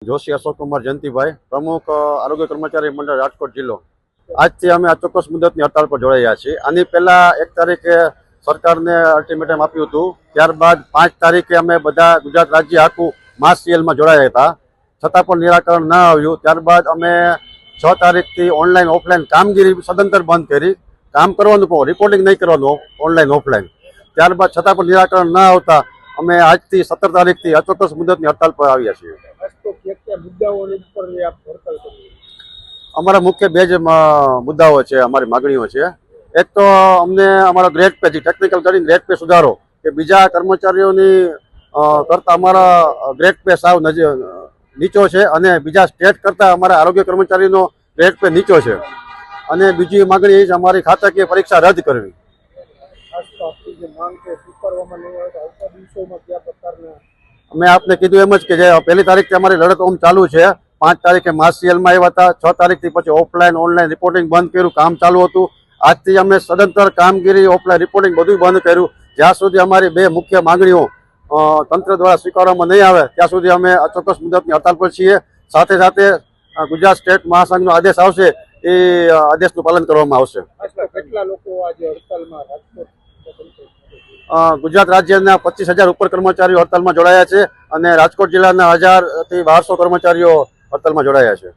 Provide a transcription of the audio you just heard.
જોશી અશોક કુમાર જયંતિભાઈ, પ્રમુખ આરોગ્ય કર્મચારી મંડળ રાજકોટ જિલ્લો. આજથી અમે અચોક્કસ મુદતની હડતાળ પર જોડાયા છીએ. આની પહેલા 1 તારીખે સરકારને અલ્ટિમેટમ આપ્યું હતું. ત્યારબાદ 5 તારીખે અમે બધા ગુજરાત રાજ્ય આખું માસ સીએલમાં જોડાયા હતા, છતાં પણ નિરાકરણ ન આવ્યું. ત્યારબાદ અમે 6 તારીખથી ઓનલાઈન ઓફલાઈન કામગીરી સદંતર બંધ કરી. કામ કરવાનું પણ રિપોર્ટિંગ નહીં કરવાનું, ઓનલાઈન ઓફલાઈન. ત્યારબાદ છતાં પણ નિરાકરણ ન આવતા અમે આજથી 17 તારીખથી અચોક્કસ મુદતની હડતાળ પર આવ્યા છીએ. અમારા મુખ્ય 2 જ મુદ્દાઓ છે, અમારી માગણીઓ છે. એક તો અમને અમારો ગ્રેડ પે, ટેકનિકલ કરીને ગ્રેડ પે સુધારો, કે બીજા કર્મચારીઓની કરતાં અમારા ગ્રેડ પે સાવ નીચો છે અને બીજા સ્ટેટ કરતાં અમારા આરોગ્ય કર્મચારીનો ગ્રેડ પે નીચો છે. અને બીજી માગણી એ છે, અમારી ખાતાકીય પરીક્ષા રદ કરવી. અમે આપને કીધું એમ જ કે જે 1 તારીખથી અમારી લડત ઓમ ચાલુ છે. 5 તારીખે માસ સીએલમાં આવ્યા હતા, 6 તારીખથી પછી ઓફલાઈન ઓનલાઈન રિપોર્ટિંગ બંધ કર્યું, કામ ચાલુ હતું. આજથી અમે સદંતર કામગીરી ઓફલાઈન રિપોર્ટિંગ બધું બંધ કર્યું. જ્યાં સુધી અમારી 2 મુખ્ય માગણીઓ તંત્ર દ્વારા સ્વીકારવામાં નહીં આવે ત્યાં સુધી અમે અચોક્કસ મુદતની હડતાળ પર છીએ. સાથે સાથે ગુજરાત સ્ટેટ મહાસંઘનો આદેશ આવશે એ આદેશનું પાલન કરવામાં આવશે. કેટલા લોકો આજે હડતાલમાં ગુજરાત રાજ્યના 25,000 ઉપર કર્મચારીઓ હડતાલમાં જોડાયા છે અને રાજકોટ જિલ્લાના 1000 થી 1200 કર્મચારીઓ હડતાલમાં જોડાયા છે.